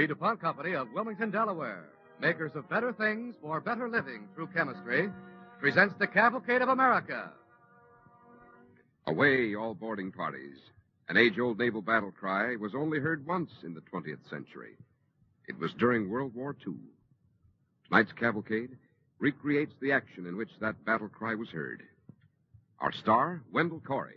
The DuPont Company of Wilmington, Delaware, makers of better things for better living through chemistry, presents the Cavalcade of America. Away, all boarding parties. An age-old naval battle cry was only heard once in the 20th century. It was during World War II. Tonight's Cavalcade recreates the action in which that battle cry was heard. Our star, Wendell Corey.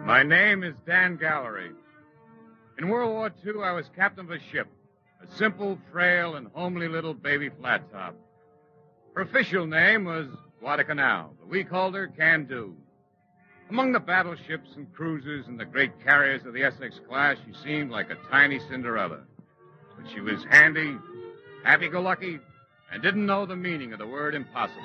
My name is Dan Gallery. In World War II, I was captain of a ship, a simple, frail, and homely little baby flat top. Her official name was Guadalcanal, but we called her Can Do. Among the battleships and cruisers and the great carriers of the Essex class, she seemed like a tiny Cinderella. But she was handy, happy-go-lucky, and didn't know the meaning of the word impossible.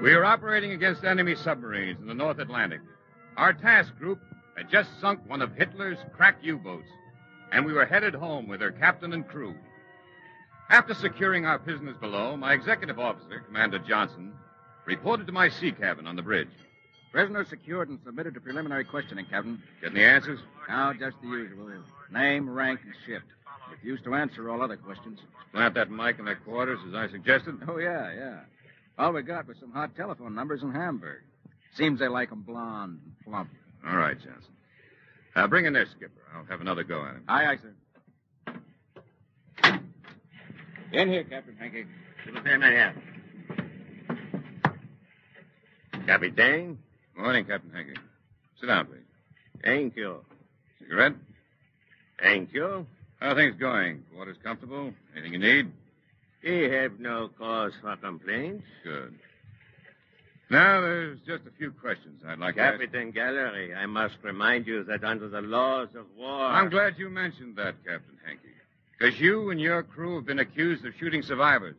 We were operating against enemy submarines in the North Atlantic. Our task group had just sunk one of Hitler's crack U-boats, and we were headed home with her captain and crew. After securing our prisoners below, my executive officer, Commander Johnson, reported to my sea cabin on the bridge. Prisoners secured and submitted to preliminary questioning, Captain. Getting the answers? Now, just the usual. Name, rank, and ship. Refused to answer all other questions. Plant that mic in their quarters, as I suggested. Oh, yeah. All we got was some hot telephone numbers in Hamburg. Seems they like 'em blonde and plump. All right, Johnson. Bring in their skipper. I'll have another go at him. Aye, sir. In here, Captain Hankey. Captain? Morning, Captain Hankey. Sit down, please. Thank you. Cigarette? Thank you. How are things going? Quarters comfortable? Anything you need? We have no cause for complaint. Good. Now, there's just a few questions I'd like to ask. Captain Gallery, I must remind you that under the laws of war... I'm glad you mentioned that, Captain Hankey. Because you and your crew have been accused of shooting survivors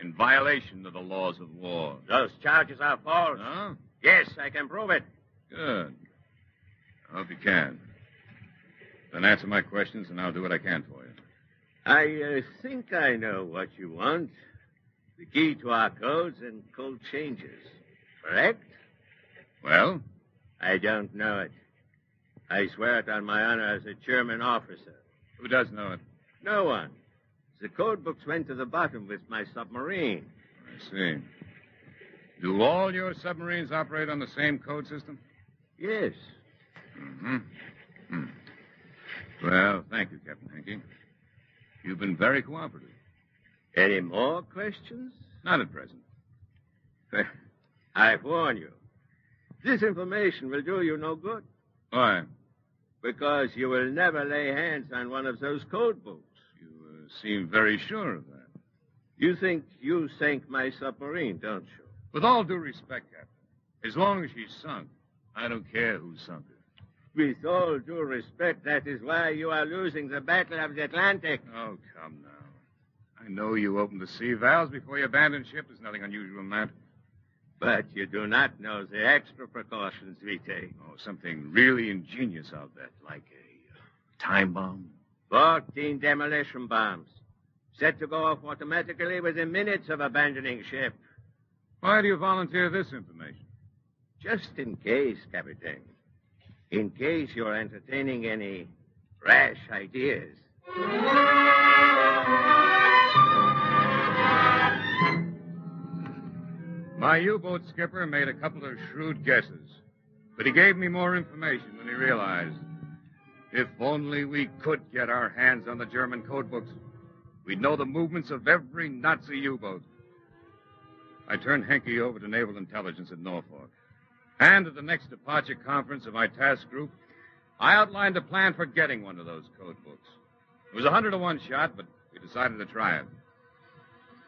in violation of the laws of war. Those charges are false. No? Yes, I can prove it. Good. I hope you can. Then answer my questions, and I'll do what I can for you. I think I know what you want. The key to our codes and code changes. Correct? Well? I don't know it. I swear it on my honor as a German officer. Who does know it? No one. The code books went to the bottom with my submarine. I see. Do all your submarines operate on the same code system? Yes. Mm-hmm. Well, thank you, Captain Hankey. You've been very cooperative. Any more questions? Not at present. I warn you. This information will do you no good. Why? Because you will never lay hands on one of those code books. You seem very sure of that. You think you sank my submarine, don't you? With all due respect, Captain, as long as she's sunk, I don't care who sunk her. With all due respect, that is why you are losing the Battle of the Atlantic. Oh, come now. I know you opened the sea valves before you abandoned ship. There's nothing unusual in that. But you do not know the extra precautions we take. Oh, something really ingenious out there, like a time bomb. 14 demolition bombs. Set to go off automatically within minutes of abandoning ship. Why do you volunteer this information? Just in case, Captain. In case you're entertaining any rash ideas. My U-boat skipper made a couple of shrewd guesses, but he gave me more information than he realized. If only we could get our hands on the German code books, we'd know the movements of every Nazi U-boat. I turned Henke over to Naval Intelligence at Norfolk. And at the next departure conference of my task group, I outlined a plan for getting one of those code books. It was 100 to 1 shot, but we decided to try it.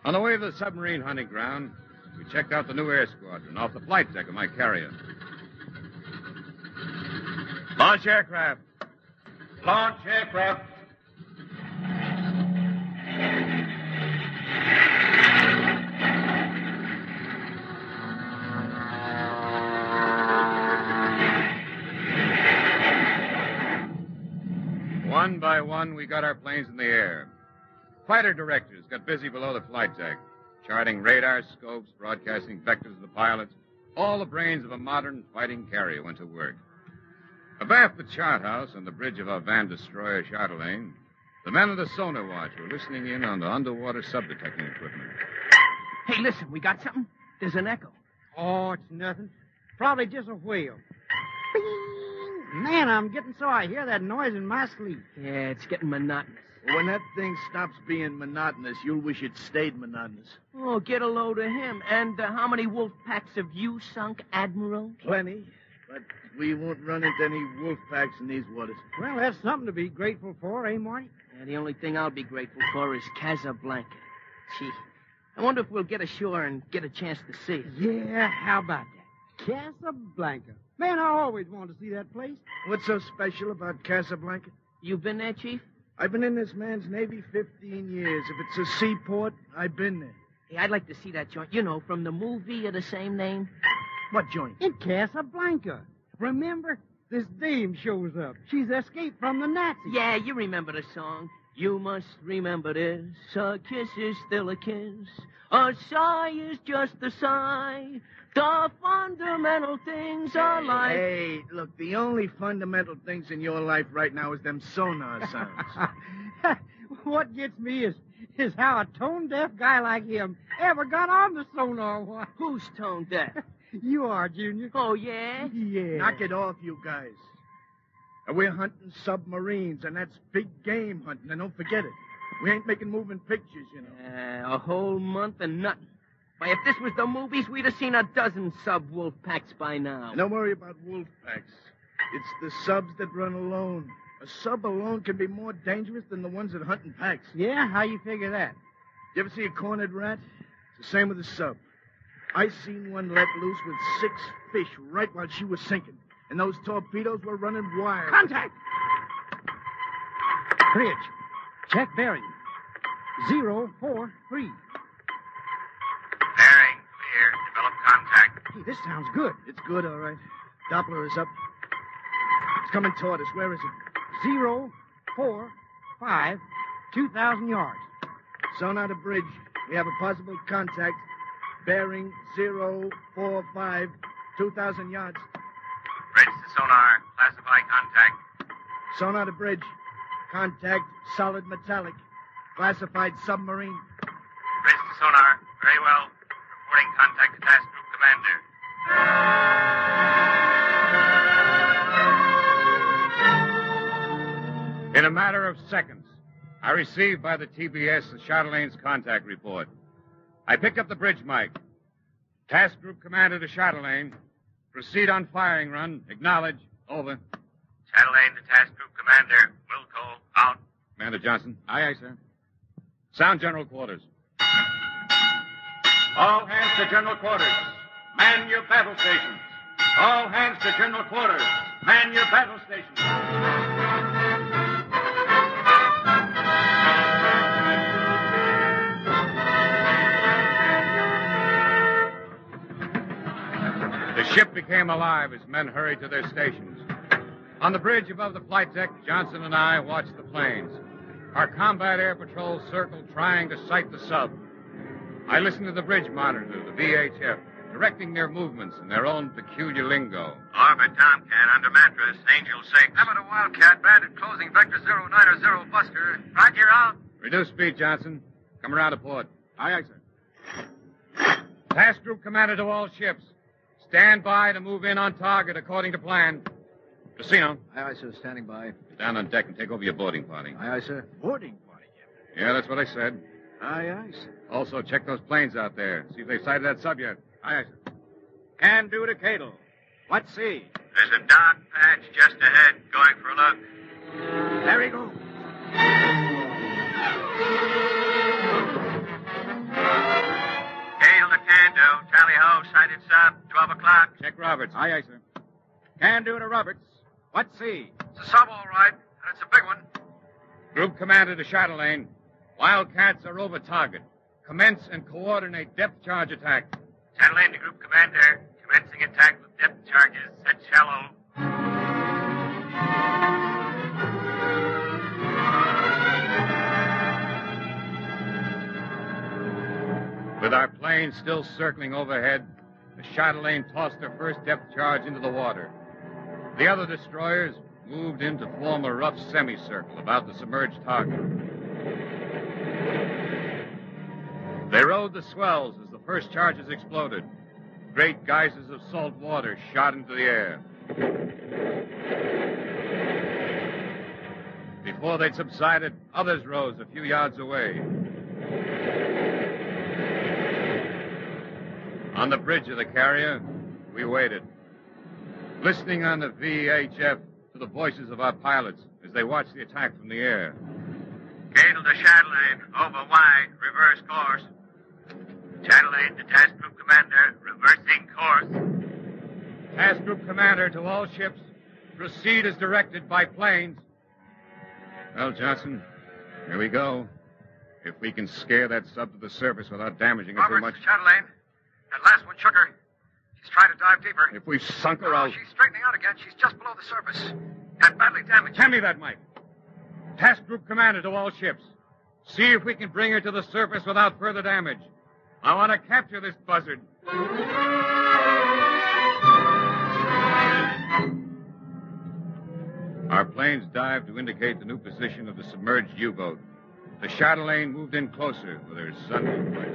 On the way to the submarine hunting ground, we checked out the new air squadron off the flight deck of my carrier. Launch aircraft. Launch aircraft. One by one, we got our planes in the air. Fighter directors got busy below the flight deck, charting radar scopes, broadcasting vectors of the pilots. All the brains of a modern fighting carrier went to work. Abaft the chart house on the bridge of our van destroyer Chatelaine, the men of the sonar watch were listening in on the underwater sub-detecting equipment. Hey, listen, we got something? There's an echo. Oh, it's nothing. Probably just a whale. Bing! Man, I'm getting so I hear that noise in my sleep. Yeah, it's getting monotonous. Well, when that thing stops being monotonous, you'll wish it stayed monotonous. Oh, get a load of him. And how many wolf packs have you sunk, Admiral? Plenty, but we won't run into any wolf packs in these waters. Well, that's something to be grateful for, eh, Marty? Yeah, the only thing I'll be grateful for is Casablanca. Gee, I wonder if we'll get ashore and get a chance to see it. Yeah, how about that? Casablanca. Man, I always wanted to see that place. What's so special about Casablanca? You been there, Chief? I've been in this man's Navy 15 years. If it's a seaport, I've been there. Hey, I'd like to see that joint. You know, from the movie of the same name. What joint? In Casablanca. Remember? This dame shows up. She's escaped from the Nazis. Yeah, you remember the song. You must remember this. A kiss is still a kiss. A sigh is just a sigh. The fundamental things are like... Hey, look, the only fundamental things in your life right now is them sonar sounds. What gets me is how a tone-deaf guy like him ever got on the sonar one. Who's tone deaf? You are, Junior. Oh, yeah? Yeah. Knock it off, you guys. We're hunting submarines, and that's big game hunting, and don't forget it. We ain't making moving pictures, you know. A whole month and nothing. Why, if this was the movies, we'd have seen a dozen sub-wolf packs by now. And don't worry about wolf packs. It's the subs that run alone. A sub alone can be more dangerous than the ones that hunt in packs. Yeah? How you figure that? You ever see a cornered rat? It's the same with a sub. I seen one let loose with 6 fish right while she was sinking. And those torpedoes were running wild. Contact! Bridge. Check bearing. 043. Bearing clear. Develop contact. Hey, this sounds good. It's good, all right. Doppler is up. It's coming toward us. Where is it? 045, 2,000 yards. Sonar to bridge. We have a possible contact. Bearing 045, 2,000 yards. Bridge to sonar. Classify contact. Sonar to bridge. Contact solid metallic. Classified submarine. Bridge to sonar. Very well. Reporting contact to task group commander. In a matter of seconds, I received by the TBS the Chatelaine's contact report. I picked up the bridge mic. Task group commander to Chatelaine. Proceed on firing run. Acknowledge. Over. Chatelaine to task group commander. Wilco. Out. Commander Johnson. Aye, aye, sir. Sound general quarters. All hands to general quarters. Man your battle stations. All hands to general quarters. Man your battle stations. The ship became alive as men hurried to their stations. On the bridge above the flight deck, Johnson and I watched the planes. Our combat air patrol circled, trying to sight the sub. I listened to the bridge monitor, the VHF, directing their movements in their own peculiar lingo. Orbit Tomcat under mattress, Angel 6. Number to Wildcat, banded closing vector 090 Buster. Roger, out. Reduce speed, Johnson. Come around to port. Aye, aye, sir. Task group commander to all ships. Stand by to move in on target according to plan. Casino. Aye, aye, sir. Standing by. Get down on deck and take over your boarding party. Aye, aye, sir. Boarding party. Yeah, that's what I said. Aye, aye, sir. Also, check those planes out there. See if they sighted that sub yet. Aye, aye, sir. Can do to Cadle. What see? There's a dark patch just ahead. Going for a look. There he goes. Hail to Kando. Tally ho. Sighted sub. 12 o'clock. Check Roberts. Aye, aye, sir. Can do to Roberts. What see? It's a sub, all right. And it's a big one. Group commander to Chatelaine. Wildcats are over target. Commence and coordinate depth charge attack. Chatelaine to group commander. Commencing attack with depth charges. Set shallow. With our plane still circling overhead, the Chatelaine tossed her first depth charge into the water. The other destroyers moved in to form a rough semicircle about the submerged target. They rode the swells as the first charges exploded. Great geysers of salt water shot into the air. Before they'd subsided, others rose a few yards away. On the bridge of the carrier, we waited, listening on the VHF to the voices of our pilots as they watched the attack from the air. Cable to Chatelaine, over Y, reverse course. Chatelaine to Task Group Commander, reversing course. Task Group Commander to all ships, proceed as directed by planes. Well, Johnson, here we go. If we can scare that sub to the surface without damaging it too much. Chatelaine. That last one shook her. She's trying to dive deeper. If we've sunk her out. She's straightening out again. She's just below the surface. And badly damaged. Hand me that, Mike. Task Group Commander to all ships. See if we can bring her to the surface without further damage. I want to capture this buzzard. Our planes dived to indicate the new position of the submerged U-boat. The Chatelaine moved in closer with her sudden flight.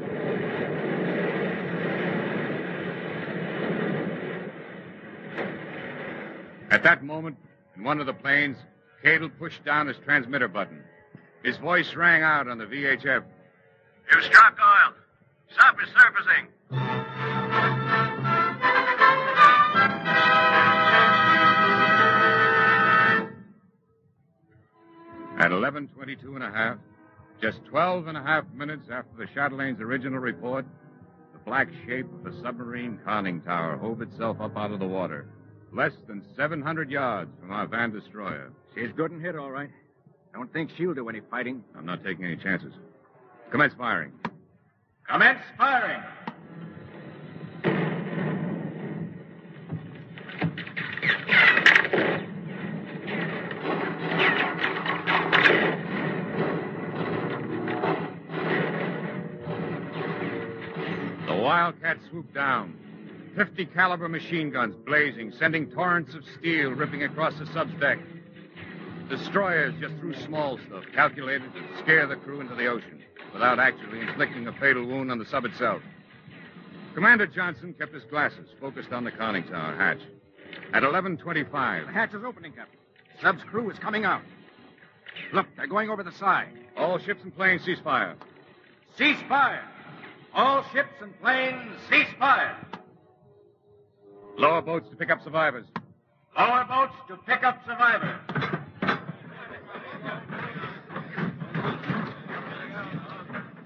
At that moment, in one of the planes, Cadle pushed down his transmitter button. His voice rang out on the VHF. You struck oil. Sub is surfacing. At 11:22.5, just 12.5 minutes after the Chatelaine's original report, the black shape of the submarine conning tower hove itself up out of the water, less than 700 yards from our van destroyer. She's good and hit, all right. Don't think she'll do any fighting. I'm not taking any chances. Commence firing. Commence firing. The Wildcat swooped down. 50 caliber machine guns blazing, sending torrents of steel ripping across the sub's deck. Destroyers just threw small stuff, calculated to scare the crew into the ocean, without actually inflicting a fatal wound on the sub itself. Commander Johnson kept his glasses focused on the conning tower hatch. At 11:25... The hatch is opening, Captain. Sub's crew is coming out. Look, they're going over the side. All ships and planes cease fire. Cease fire! All ships and planes, cease fire! Lower boats to pick up survivors. Lower boats to pick up survivors.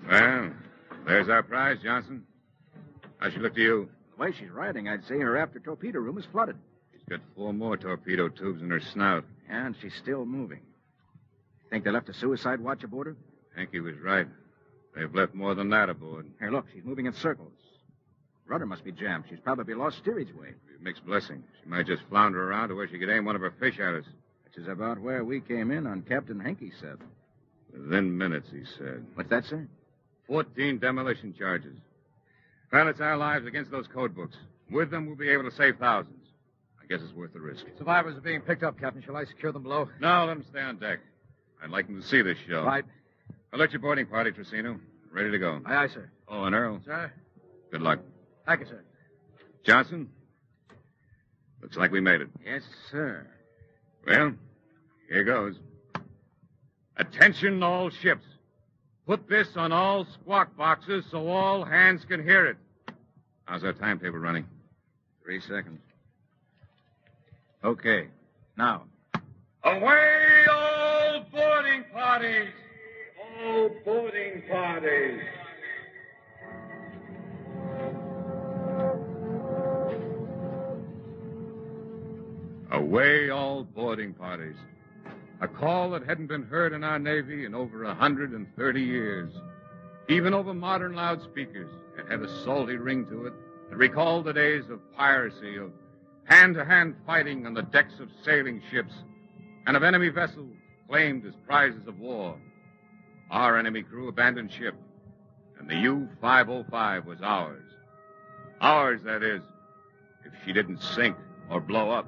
Well, there's our prize, Johnson. How's she look to you? The way she's riding, I'd say her after torpedo room is flooded. She's got 4 more torpedo tubes in her snout. And she's still moving. Think they left a suicide watch aboard her? Hanky was right. They've left more than that aboard. Here, look, she's moving in circles. Rudder must be jammed. She's probably lost steerage way. Mixed blessing. She might just flounder around to where she could aim one of her fish at us. Which is about where we came in on Captain Hankey's sub. Within minutes, he said. What's that, sir? 14 demolition charges. Well, it's our lives against those code books. With them, we'll be able to save thousands. I guess it's worth the risk. Survivors are being picked up, Captain. Shall I secure them below? No, let them stay on deck. I'd like them to see this show. Right. Alert your boarding party, Tracino. Ready to go. Aye, aye, sir. Oh, and Earl. Sir? Good luck. Thank you, sir. Johnson? Looks like we made it. Yes, sir. Well, here goes. Attention, all ships. Put this on all squawk boxes so all hands can hear it. How's our timetable running? 3 seconds. Okay. Now. Away, all boarding parties! All boarding parties! Away, all boarding parties. A call that hadn't been heard in our Navy in over 130 years. Even over modern loudspeakers, it had a salty ring to it that recalled the days of piracy, of hand-to-hand fighting on the decks of sailing ships, and of enemy vessels claimed as prizes of war. Our enemy crew abandoned ship, and the U-505 was ours. Ours, that is, if she didn't sink or blow up.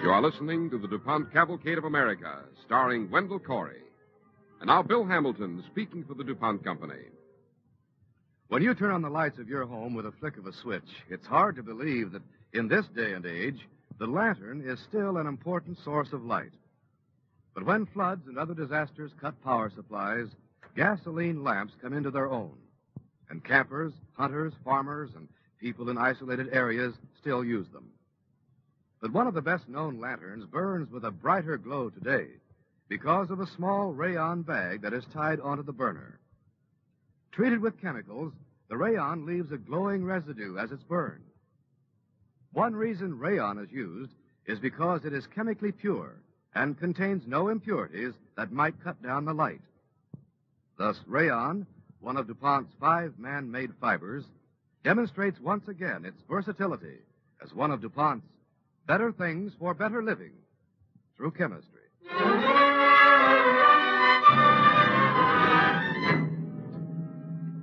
You are listening to the DuPont Cavalcade of America, starring Wendell Corey. And now Bill Hamilton speaking for the DuPont Company. When you turn on the lights of your home with a flick of a switch, it's hard to believe that in this day and age, the lantern is still an important source of light. But when floods and other disasters cut power supplies, gasoline lamps come into their own. And campers, hunters, farmers, and people in isolated areas still use them. But one of the best-known lanterns burns with a brighter glow today because of a small rayon bag that is tied onto the burner. Treated with chemicals, the rayon leaves a glowing residue as it's burned. One reason rayon is used is because it is chemically pure and contains no impurities that might cut down the light. Thus, rayon, one of DuPont's 5 man-made fibers, demonstrates once again its versatility as one of DuPont's better things for better living through chemistry.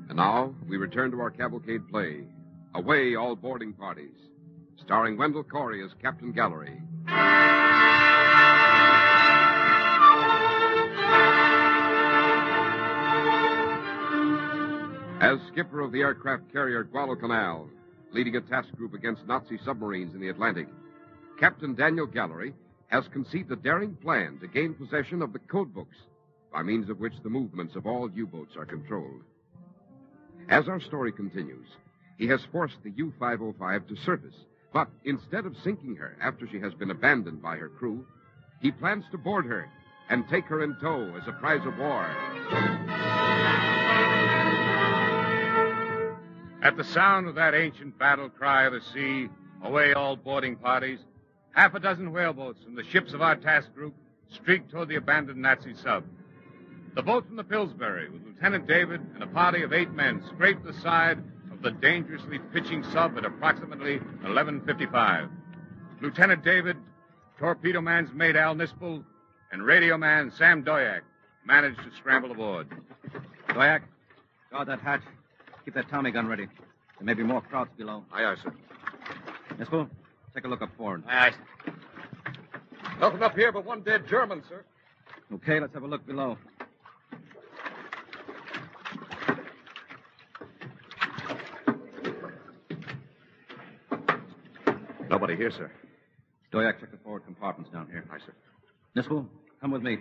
And now we return to our cavalcade play, Away All Boarding Parties, starring Wendell Corey as Captain Gallery. As skipper of the aircraft carrier Guadalcanal, leading a task group against Nazi submarines in the Atlantic, Captain Daniel Gallery has conceived a daring plan to gain possession of the code books, by means of which the movements of all U-boats are controlled. As our story continues, he has forced the U-505 to surface, but instead of sinking her after she has been abandoned by her crew, he plans to board her and take her in tow as a prize of war. At the sound of that ancient battle cry of the sea, away all boarding parties, half a dozen whaleboats from the ships of our task group streaked toward the abandoned Nazi sub. The boat from the Pillsbury, with Lieutenant David and a party of 8 men, scraped the side of the dangerously pitching sub at approximately 11:55. Lieutenant David, torpedo man's mate Al Nispel, and radio man Sam Doyak managed to scramble aboard. Doyak, guard that hatch. Keep that Tommy gun ready. There may be more crowds below. Aye, aye, sir. Nispel, take a look up forward. Aye. Nothing up here but one dead German, sir. Okay, let's have a look below. Nobody here, sir. Doyak, check the forward compartments down here. Aye, sir. Nispel, come with me.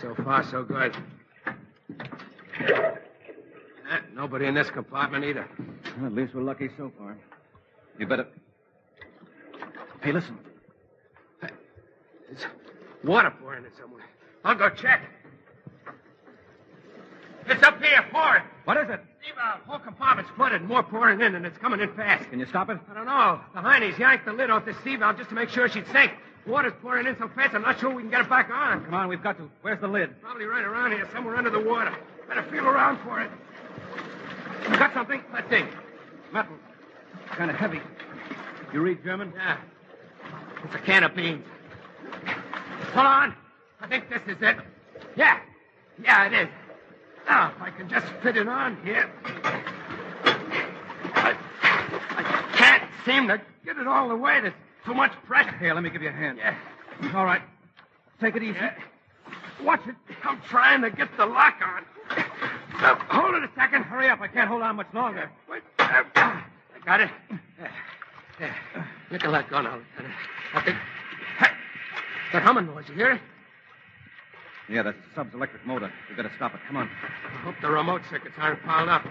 So far, so good. Nobody in this compartment either. Well, at least we're lucky so far. You better... Hey, listen. There's water pouring in somewhere. I'll go check. It's up here, pouring. What is it? Steve, whole compartment's flooded, more pouring in, and it's coming in fast. Can you stop it? I don't know. The Heinies yanked the lid off the sea valve just to make sure she'd sink. Water's pouring in so fast, I'm not sure we can get it back on. Come on, we've got to. Where's the lid? Probably right around here, somewhere under the water. Better feel around for it. You got something? Let's see. Metal. Kind of heavy. You read German? Yeah. It's a can of beans. Hold on. I think this is it. Yeah. Yeah, it is. Now, if I can just fit it on here. I can't seem to get it all the way. There's too much pressure. Here, let me give you a hand. Yeah. All right. Take it easy. Yeah. Watch it. I'm trying to get the lock on. Hold it a second. Hurry up. I can't hold on much longer. Wait. I got it. Yeah. Let let go now, Lieutenant. I think... Hey, that humming noise, you hear it? Yeah, that's the sub's electric motor. We've got to stop it. Come on. I hope the remote circuits aren't piled up.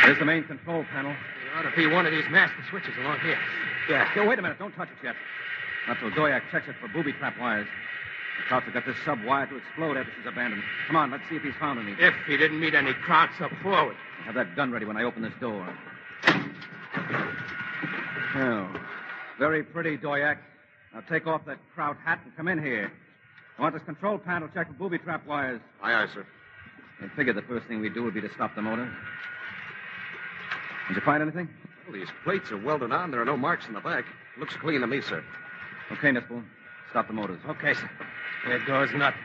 There's the main control panel. There ought to be one of these master switches along here. Yeah. Yo, wait a minute. Don't touch it yet. Not till Doyak checks it for booby trap wires. The Krauts have got this sub wired to explode after she's abandoned. Come on, let's see if he's found any. If he didn't meet any Krauts up forward. Have that gun ready when I open this door. Oh, very pretty, Doyak. Now take off that kraut hat and come in here. I want this control panel checked for booby trap wires. Aye, aye, sir. I figured the first thing we'd do would be to stop the motor. Did you find anything? Well, these plates are welded on. There are no marks in the back. Looks clean to me, sir. Okay, Nispel. Stop the motors. Okay, sir. Here goes nothing.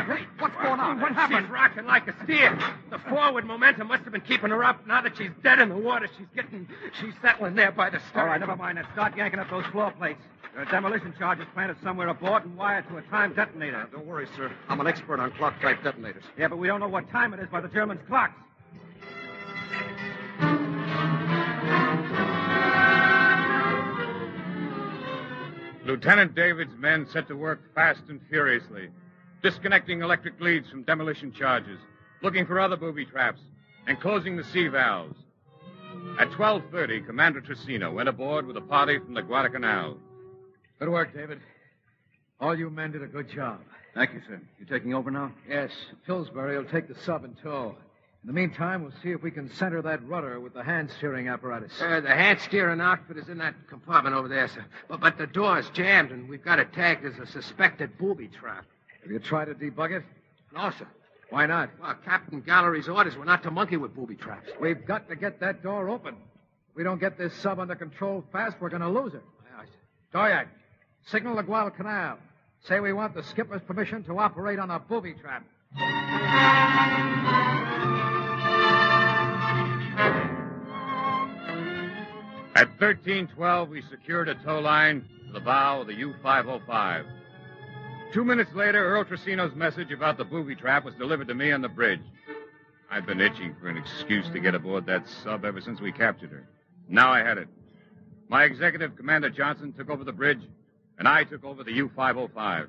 Hey, what's going on? What happened? She's rocking like a steer. The forward momentum must have been keeping her up. Now that she's dead in the water, she's settling there by the stern. All right, never mind that. Start yanking up those floor plates. There are demolition charges planted somewhere aboard and wired to a time detonator. Don't worry, sir. I'm an expert on clock-type detonators. Yeah, but we don't know what time it is by the Germans' clocks. Lieutenant David's men set to work fast and furiously, disconnecting electric leads from demolition charges, looking for other booby traps, and closing the sea valves. At 12:30, Commander Trissino went aboard with a party from the Guadalcanal. Good work, David. All you men did a good job. Thank you, sir. You taking over now? Yes, Pillsbury will take the sub in tow. In the meantime, we'll see if we can center that rudder with the hand-steering apparatus. The hand-steering outfit is in that compartment over there, sir. But the door's jammed, and we've got it tagged as a suspected booby trap. Have you tried to debug it? No, sir. Why not? Well, Captain Gallery's orders were not to monkey with booby traps. We've got to get that door open. If we don't get this sub under control fast, we're going to lose it. Aye, sir. Doyak, signal the Guadalcanal. Say we want the skipper's permission to operate on a booby trap. At 13:12, we secured a tow line to the bow of the U-505. 2 minutes later, Earl Trissino's message about the booby trap was delivered to me on the bridge. I'd been itching for an excuse to get aboard that sub ever since we captured her. Now I had it. My executive, Commander Johnson, took over the bridge, and I took over the U-505.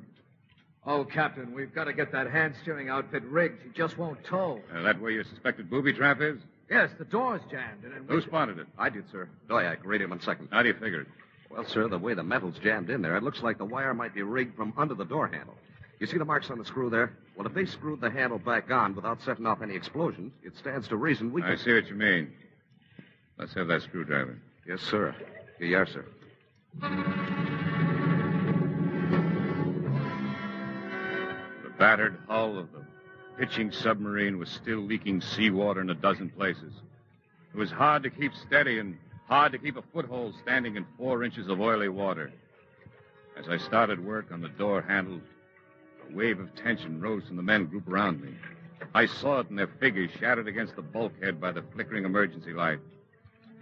Oh, Captain, we've got to get that hand-steering outfit rigged. He just won't tow. That where your suspected booby trap is? Yes, the door's jammed. And Who spotted it? I did, sir. Doyak, radio him in second. How do you figure it? Well, sir, the way the metal's jammed in there, it looks like the wire might be rigged from under the door handle. You see the marks on the screw there? Well, if they screwed the handle back on without setting off any explosions, it stands to reason we I can... see what you mean. Let's have that screwdriver. Yes, sir. Here you are, sir. The battered hull of the pitching submarine was still leaking seawater in a dozen places. It was hard to keep steady and hard to keep a foothold standing in 4 inches of oily water. As I started work on the door handle, a wave of tension rose from the men grouped around me. I saw it in their figures shattered against the bulkhead by the flickering emergency light.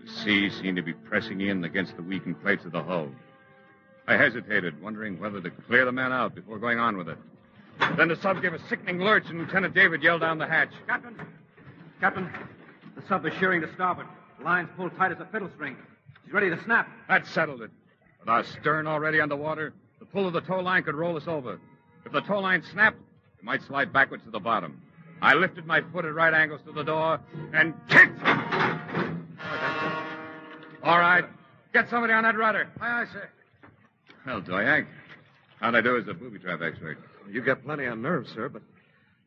The sea seemed to be pressing in against the weakened plates of the hull. I hesitated, wondering whether to clear the men out before going on with it. Then the sub gave a sickening lurch, and Lieutenant David yelled down the hatch. Captain, the sub is shearing to starboard. The line's pulled tight as a fiddle string. She's ready to snap. That settled it. With our stern already underwater, the pull of the tow line could roll us over. If the tow line snapped, we might slide backwards to the bottom. I lifted my foot at right angles to the door and kicked. All right. Get somebody on that rudder. Aye, aye, sir. Well, Doyak, how'd I do as a booby trap expert? You got plenty on nerve, sir, but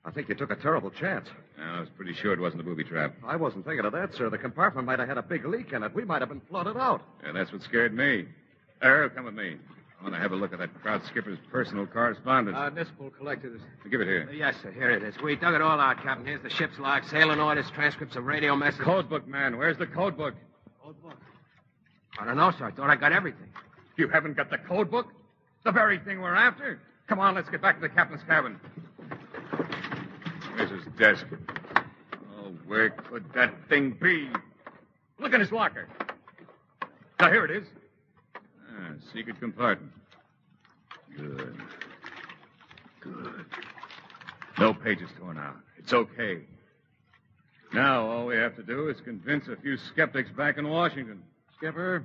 I think you took a terrible chance. I was pretty sure it wasn't a booby trap. I wasn't thinking of that, sir. The compartment might have had a big leak in it. We might have been flooded out. Yeah, that's what scared me. Earl, come with me. I want to have a look at that Kraut skipper's personal correspondence. Nispel collected it. Give it here. Yes, sir. Here it is. We dug it all out, Captain. Here's the ship's log, sailing orders, transcripts of radio messages. Code book, man. Where's the code book? Code book? I don't know, sir. I thought I got everything. You haven't got the code book? The very thing we're after? Come on, let's get back to the captain's cabin. Here's his desk. Oh, where could that thing be? Look in his locker. Now, here it is. Secret compartment. Good. No pages torn out. It's okay. Now, all we have to do is convince a few skeptics back in Washington. Skipper,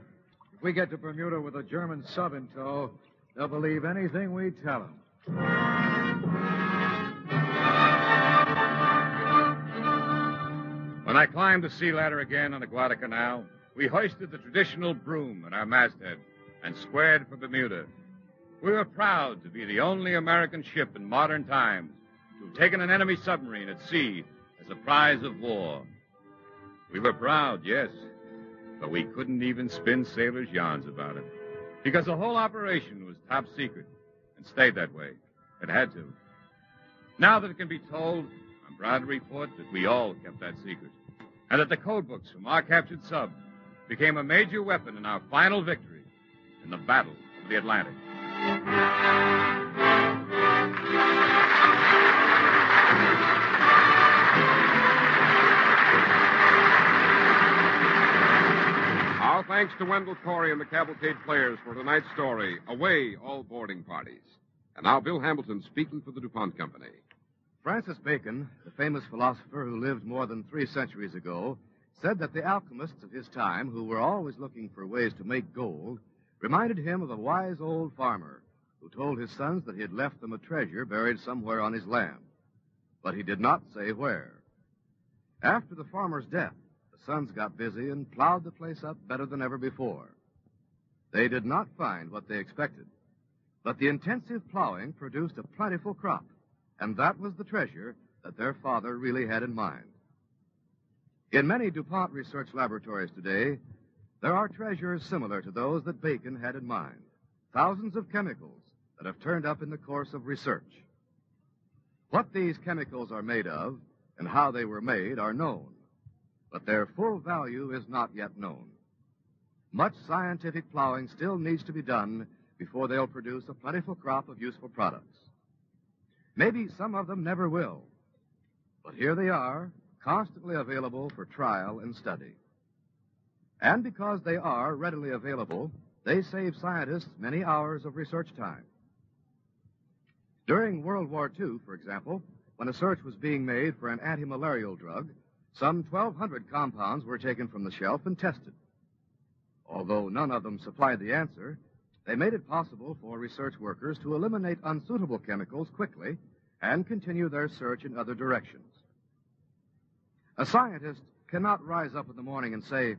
if we get to Bermuda with a German sub in tow, they'll believe anything we tell them. When I climbed the sea ladder again on the Guadalcanal, we hoisted the traditional broom at our masthead and squared for Bermuda. We were proud to be the only American ship in modern times to have taken an enemy submarine at sea as a prize of war. We were proud, yes, but we couldn't even spin sailors' yarns about it because the whole operation was top secret and stayed that way. It had to. Now that it can be told, I'm proud to report that we all kept that secret and that the code books from our captured sub became a major weapon in our final victory in the Battle of the Atlantic. Our thanks to Wendell Corey and the Cavalcade players for tonight's story, Away All Boarding Parties. And now Bill Hamilton speaking for the DuPont Company. Francis Bacon, the famous philosopher who lived more than 3 centuries ago, said that the alchemists of his time, who were always looking for ways to make gold, reminded him of a wise old farmer who told his sons that he had left them a treasure buried somewhere on his land. But he did not say where. After the farmer's death, the sons got busy and plowed the place up better than ever before. They did not find what they expected, but the intensive plowing produced a plentiful crop, and that was the treasure that their father really had in mind. In many DuPont research laboratories today, there are treasures similar to those that Bacon had in mind. Thousands of chemicals that have turned up in the course of research. What these chemicals are made of and how they were made are known, but their full value is not yet known. Much scientific plowing still needs to be done before they'll produce a plentiful crop of useful products. Maybe some of them never will, but here they are, constantly available for trial and study. And because they are readily available, they save scientists many hours of research time. During World War II, for example, when a search was being made for an anti-malarial drug, some 1,200 compounds were taken from the shelf and tested. Although none of them supplied the answer, they made it possible for research workers to eliminate unsuitable chemicals quickly and continue their search in other directions. A scientist cannot rise up in the morning and say,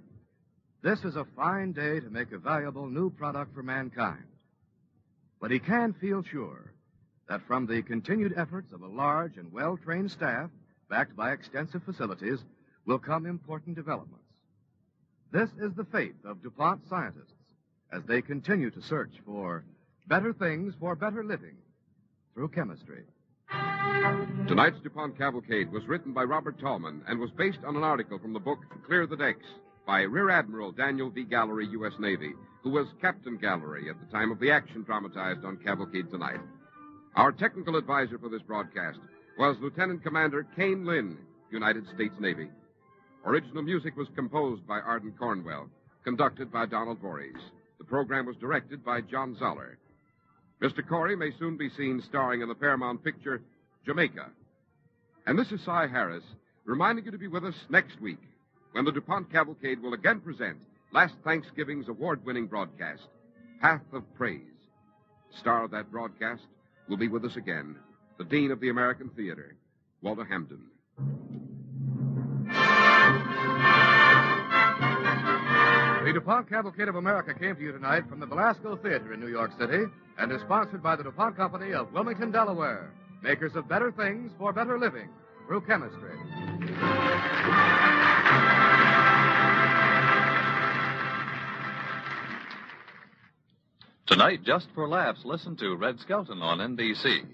"This is a fine day to make a valuable new product for mankind." But he can feel sure that from the continued efforts of a large and well-trained staff, backed by extensive facilities, will come important developments. This is the fate of DuPont scientists as they continue to search for better things for better living through chemistry. Tonight's DuPont Cavalcade was written by Robert Tallman and was based on an article from the book Clear the Decks by Rear Admiral Daniel V. Gallery, U.S. Navy, who was Captain Gallery at the time of the action dramatized on Cavalcade tonight. Our technical advisor for this broadcast was Lieutenant Commander Kane Lynn, United States Navy. Original music was composed by Arden Cornwell, conducted by Donald Voorhees. The program was directed by John Zoller. Mr. Corey may soon be seen starring in the Paramount picture Jamaica. And this is Cy Harris, reminding you to be with us next week when the DuPont Cavalcade will again present last Thanksgiving's award-winning broadcast, Path of Praise. The star of that broadcast will be with us again, the Dean of the American Theater, Walter Hampden. The DuPont Cavalcade of America came to you tonight from the Velasco Theater in New York City and is sponsored by the DuPont Company of Wilmington, Delaware, makers of better things for better living through chemistry. Tonight, just for laughs, listen to Red Skelton on NBC.